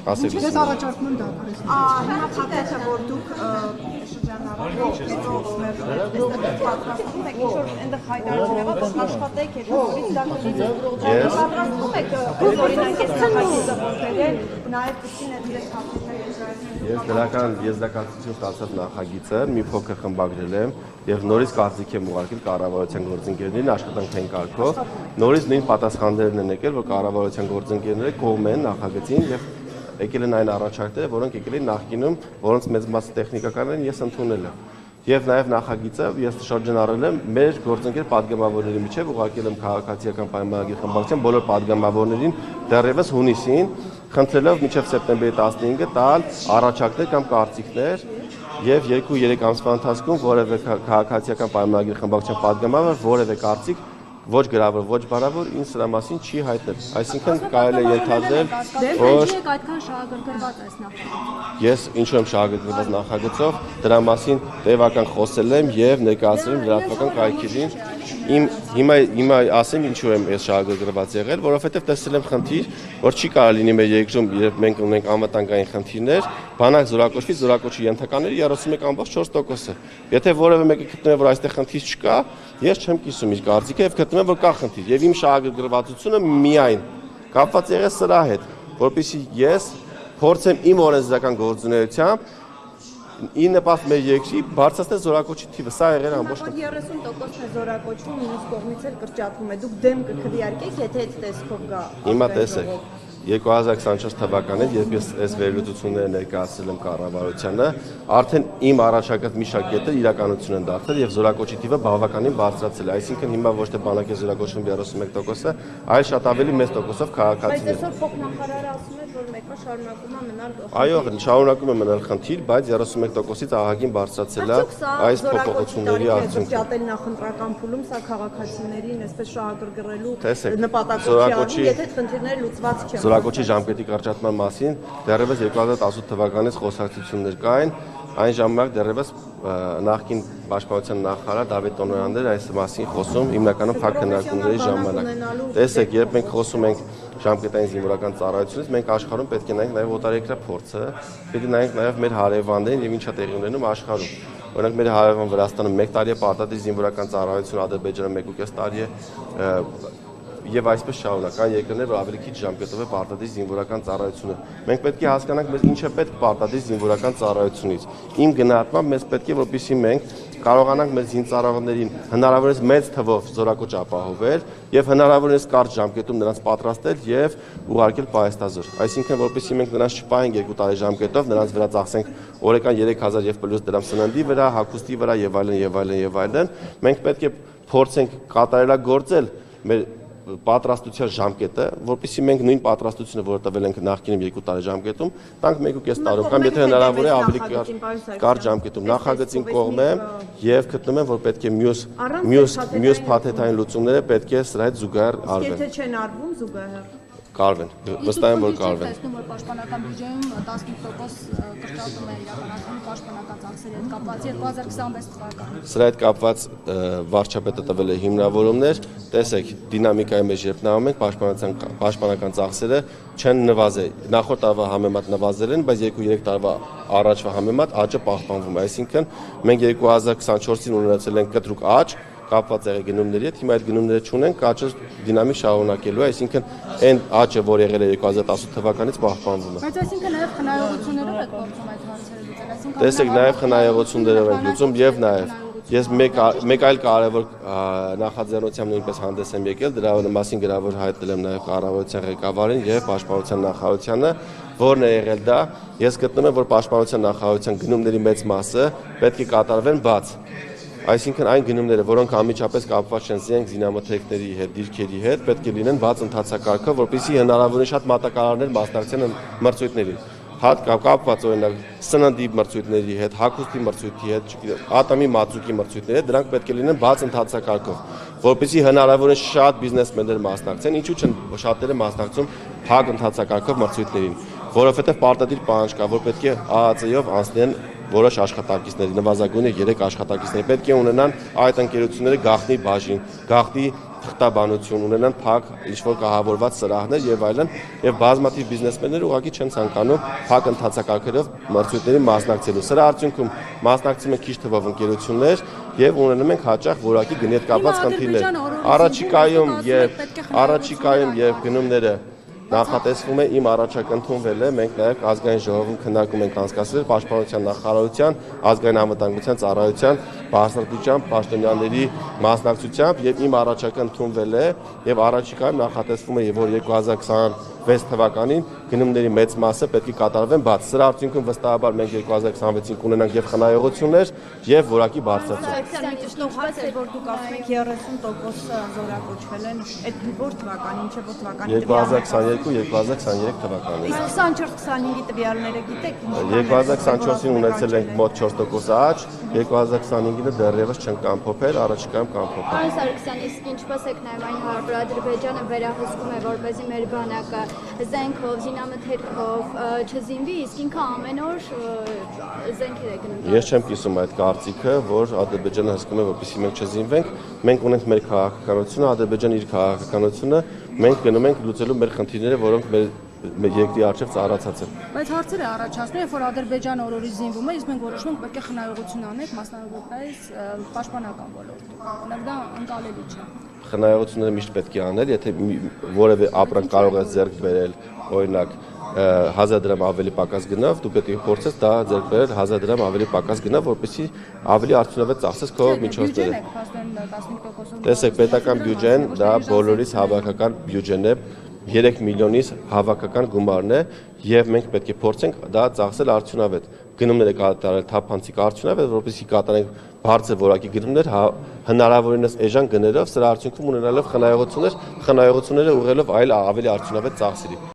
Ես առաջարկում եմ դադարեցնել։ Հիմա փաստացի որ դուք շրջանառվող հետո պատրաստվում եք ինչ-որ այնտեղ հայտարարություն եղավ, որ աշխատեք հետ նորից դա պատրաստվում եք օրինակ այս նախագիծը որտեղ նաև կցին այդ իրենց հաղորդակցությունը։ Ես դրական եզրակացություն ստացած նախագիծը մի փոքր խմբագրել եմ եւ նորից կարծիք եմ ուղարկել կառավարության գործընկերներին աշխատանքային կարգով։ Նորից նույն պատասխաններն են եկել, որ կառավարության գործընկերները կողմ են նախագծին եւ եկել են այն առաջարկները, որոնք եկել են նախկինում, որոնց մեծ մասը տեխնիկական ես ընդունել եմ։ Եվ նաև նախագիծը ես շրջանառել եմ մեր գործընկեր падգամավորների միջև, ուղարկել եմ քաղաքացիական պայմանագրի խմբակցության բոլոր падգամավորներին դեռևս հունիսին, խնդրելով մինչև սեպտեմբերի 15-ը տալ առաջարկներ կամ կարծիքներ եւ 2-3 ամսվա ընթացքում որևէ քաղաքացիական պայմանագրի խմբակցության падգամավոր որևէ կարծիք ոչ գրավոր, ոչ բարավոր ինձ սրա մասին չի հայտնել։ Այսինքն կարելի է ենթադրել, որ այդքան շահագրգռված այս նախագծով։ Ես ինչու եմ շահագրգռված նախագծով, դրա մասին տևական խոսել եմ եւ ներկայացրել եմ լրատվական կայքերին։ Հիմա ասեմ ինչու եմ ես շահագրգռված եղել, որովհետեւ տեսել եմ խնդիր, որ չի կարող լինի մեր երկրում, երբ մենք ունենք անվտանգային խնդիրներ, բանակ զորակոչվի, զորակոչի ենթականների 31.4%-ը։ Եթե որևէ մեկը գտնի որ այստեղ խնդիր չկա, ես չեմ կիսում իր կարծիքը եւ գտնում եմ որ կա խնդիր եւ իմ շահագրգռվածությունը միայն կապված եղել սրա հետ, որպեսզի ես փորձեմ իմ օրենսդրական գործունեությամբ ի նպաստ մեր երկրի բարձրացնել զորակոչի թիվը, սա եղել ամբողջ 30% է զորակոչվում, մյուս կողմից էլ կրճատվում է։ Դուք դեմ կքվեարկեք, եթե այդ տեսքով գա։ Հիմա տեսեք 2024 թվականին, երբ ես այս վերլուծությունները ներկայացրել եմ կառավարությանը, արդեն իմ առաջարկած մի շարք կետեր իրականություն են դարձել եւ զորակոչի թիվը բավականին բարձրացել է։ Այսինքն հիմա ոչ թե բանակի զորակոչվում 31%-ը, այլ շատ ավելի մեծ տոկոսով քաղաքացիներ։ Բայց այսօր փոխնախարարը ասում է, որ մեկը շարունակում է մնալ Այո, շարունակում է մնալ խնդիր, բայց 31%-ից ահագին բարձրացել է այս փոփոխությունների արդյունքում։ Ճատել նախընտրական փուլում սա քաղաքացիներին այսպես շահագրգռելու նպատակով չի, եթե խնդիրները լուծված չեն։ Զորակոչի ժամկետի կրճատման մասին դեռևս 2018 թվականից խոսակցություններ կային, այն ժամանակ դեռևս նախկին պաշտպանության նախարար Դավիթ Տոնոյանն էր այս մասին խոսում հիմնականում փակ քննարկումների ժամանակ։ Տեսեք, երբ մենք խոսում ենք ժամկետային զինվորական ծառայությունից, մենք աշխարհում պետք է նայենք նաև օտարերկրյա փորձը, պետք է նայենք նաև մեր հարևաններին եւ ինչա տեղի ունենում աշխարհում։ Օրինակ մեր հարևան Վրաստանը 1 տարի է պարտադիր զինվորական ծառայություն, Ադրբեջանը 1.5 տարի է եւ այսպես շարունակական երկրներ, որ ավելի քիչ ժամկետով է պարտադիր զինվորական ծառայությունը։ Մենք պետք է հասկանանք, մեզ ինչ է պետք պարտադիր զինվորական ծառայությունից։ Իմ գնահատմամբ մեզ պետք է, որպեսզի մենք կարողանանք մեր զինծառայողներին հնարավորինս մեծ թվով զորակոչ ապահովել եւ հնարավորինս կարճ ժամկետում նրանց պատրաստել եւ ուղարկել պահեստազոր։ Այսինքն, որպեսզի մենք նրանց չպահենք 2 տարի ժամկետով, նրանց վրա ծախսենք օրական 3000 եւ պլյուս դրամ սննդի վրա, հագուստի վրա եւ այլն, մենք պետք է փորձենք կատարելագործել մեր պատրաստության ժամկետը, որպեսզի մենք նույն պատրաստությունը, որը տվել ենք նախկինում 2 տարի ժամկետում, տանք 1.5 տարով կամ եթե հնարավոր է ավելի կարճ ժամկետում նախագծին կողմ եմ եւ գտնում եմ, որ պետք է մյուս փաթեթային լուծումները պետք է սրա հետ զուգահեռ արվեն։ Եթե չեն արվում զուգահեռ Կարվեն, վստահ եմ, որ կարվեն։ Տեսնում որ պաշտպանական բյուջեում 15% կրճատում է իրականացնում պաշտպանական ծախսերի հետ կապված 2026 թվականին։ Սրա հետ կապված վարչապետը տվել է հիմնավորումներ, տեսեք, դինամիկայի մեջ երբ նայում ենք, պաշտպանական ծախսերը չեն նվազել։ Նախորդ տարվա համեմատ նվազել են, բայց 2-3 տարվա առաջվա համեմատ աճը պահպանվում է։ Այսինքն մենք 2024-ին ունեցել ենք կտրուկ աճ, կապված եղել գնումների հետ, հիմա այդ գնումները չունենք, աճը դինամիկ շարունակելու է, այսինքն այն աճը, որ եղել է 2018 թվականից պահպանվում է։ Բայց այսինքն նաև խնայողություններով եք փորձում այդ հարցերը լուծել, այսինքն տեսեք, նաև խնայողություններով ենք լուծում եւ նաև ես մեկ այլ կարևոր նախաձեռնությամբ նույնպես հանդես եմ եկել, դրա մասին գրավոր հայտնել եմ նաև կառավարության ղեկավարին եւ պաշտպանության նախարարությանը, որն է եղել դա, ես գտնում եմ, որ պաշտպանության նախարարության գնումների մեծ մասը պետք է կատարվեն բաց։ Այսինքն այն գնումները, որոնք անմիջապես կապված չեն զենք զինամթերքների հետ, դիրքերի հետ, պետք է լինեն բաց ընթացակարգով, որպեսզի հնարավորին շատ մատակարարներ մասնակցեն մրցույթներին։ Կապված օրինակ սննդի մրցույթների հետ, հագուստի մրցույթի հետ, ատոմի մածուկի մրցույթների հետ, դրանք պետք է լինեն բաց ընթացակարգով, որպեսզի հնարավորին շատ բիզնեսմեններ մասնակցեն, ինչու չեն շատերը մասնակցում փակ ընթացակարգով մրցույթներին, որովհետև պարտադիր պահանջ կա, որ պետք է ԱԱԾ-ով անցնեն որոշ աշխատակիցների, նվազագույնը 3 աշխատակիցների պետք է ունենան այդ ընկերությունները գաղտնի բաժին, գաղտնի թղթաբանություն, ունենան փակ ինչ-որ կահավորված սրահներ եւ այլն, եւ բազմաթիվ բիզնեսմեններ ուղղակի չեն ցանկանում փակ ընթացակարգերով մրցույթների մասնակցելու։ Սրա արդյունքում մասնակցում են քիչ թվով ընկերություններ եւ ունենում ենք հաճախ որակի գնի հետ կապված խնդիրներ։ Առաջիկայում եւ գնումները նախատեսվում է իմ առաջարկը ընդունվել է, մենք նաև ազգային ժողովում քննարկում ենք անցկացրել Պաշտպանության նախարարության, ազգային անվտանգության ծառայության, բարձրաստիճան պաշտոնյաների մասնակցությամբ եւ իմ առաջարկը ընդունվել է եւ առաջիկայում նախատեսվում է, որ 2026 թվականին գնումների մեծ մասը պետք է կատարվեն բաց։ Սրա արդյունքում վստահաբար մենք 2026-ին կունենանք եւ խնայողություններ եւ որակի բարձրացում։ Ճշտողած է, որ դուք ասում եք 30% զորակոչվել են, այդ որ թվականին, չէ՞ որ թվականին 2022-2023 թվականին։ Իսկ 24-25-ի տվյալները գիտեք։ 2024-ին ունեցել ենք մոտ 4% աճ, 2025-ը դեռևս չենք ամփոփել, առաջիկայում կամփոփենք։ Պարոն Սարգսյան, իսկ ինչպես եք նայում այն, որ Ադրբեջանը վերահսկում է, որպեսզի մեր բանակը զենքով, զինամթերքով չզինվի, իսկ ինքը ամեն օր զենքեր է գնում։ Ես չեմ կիսում այդ կարծիքը, որ Ադրբեջանը հսկում է, որպեսզի մենք չզինվենք, մենք ունենք մեր քաղաքականությունը, Ադրբեջանը իր քաղաքականությունը, մենք գնում ենք լուծելու մեր խնդիրները, որոնք մեր երկրի առջև ծառացած են։ Բայց հարցեր է առաջացնում, երբ որ Ադրբեջանը օրորի զինվում է, իսկ մենք որոշում ենք պետք է խնայողություն անենք մասնավորապես պաշտպանական ոլորտում։ Օրինակ դա ընկալելի չէ։ Խնայողությունները միշտ պետք է անել, եթե որևէ ապրանք կարող է ձեռք բերել, օրինակ 1000 դրամ ավելի պակաս գնով, դու պետք է փորձես դա ձեռք բերել 1000 դրամ ավելի պակաս գնով, որպեսզի ավելի արդյունավետ ծախսես քո միջոցները։ Տեսեք, պետական բյուջեն դա բոլորիս հավաքական բյուջեն է, 3 միլիոնից հավաքական գումարն է եւ մենք պետք է փորձենք դա ծախսել արդյունավետ։ Գնումները կատարել թափանցիկ արդյունավետ, որպեսզի կատարենք բարձր որակի գնումներ հնարավորինս էժան գներով, սրա արդյունքում ունենալով խնայողությունները ուղղելով այլ ավելի արդյունավետ ծախսերի։